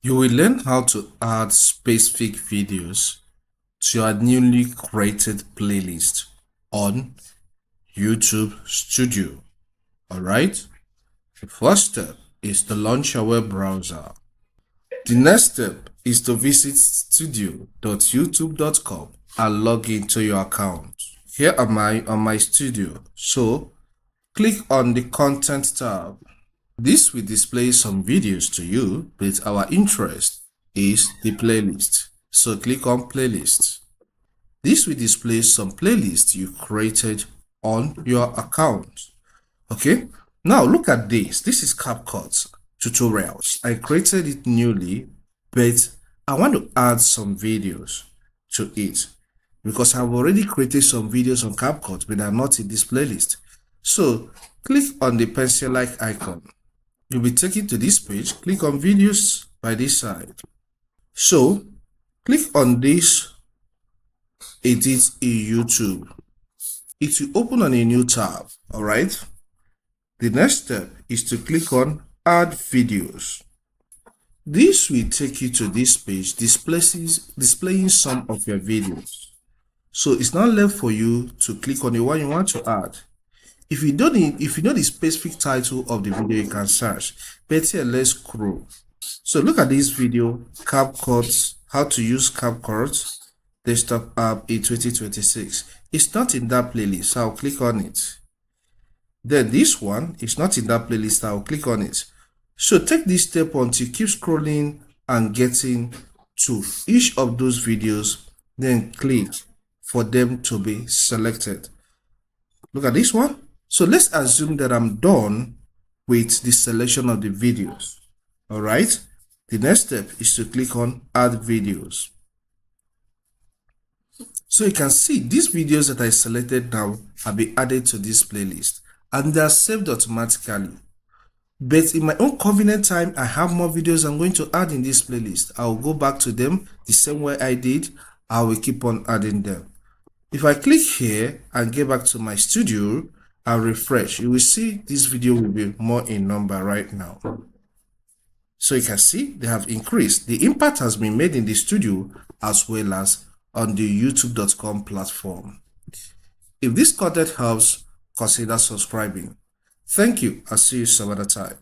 You will learn how to add specific videos to your newly created playlist on YouTube Studio. Alright? The first step is to launch your web browser. The next step is to visit studio.youtube.com and log into your account. Here am I on my studio, so click on the Content tab. This will display some videos to you, but our interest is the playlist. So click on Playlist. This will display some playlists you created on your account. Okay, now look at this. This is CapCut tutorials. I created it newly, but I want to add some videos to it because I've already created some videos on CapCut, but they're not in this playlist. So click on the pencil-like icon. You'll be taken to this page. Click on videos by this side. So click on this edit in YouTube. It will open on a new tab. All right. The next step is to click on add videos. This will take you to this page displaying some of your videos. So it's not left for you to click on the one you want to add. If you know the specific title of the video, you can search. But here, let's scroll. So look at this video, CapCut, how to use CapCut desktop app in 2026. It's not in that playlist, so I'll click on it. Then this one is not in that playlist, I'll click on it. So take this step until you keep scrolling and getting to each of those videos, then click for them to be selected. Look at this one. So let's assume that I'm done with the selection of the videos. All right. The next step is to click on add videos. So you can see these videos that I selected now have been added to this playlist and they are saved automatically. But in my own convenient time, I have more videos I'm going to add in this playlist. I'll go back to them the same way I did. I will keep on adding them. If I click here and get back to my studio and refresh, you will see this video will be more in number right now. So you can see they have increased. The impact has been made in the studio as well as on the youtube.com platform. If this content helps, consider subscribing. Thank you. I'll see you some other time.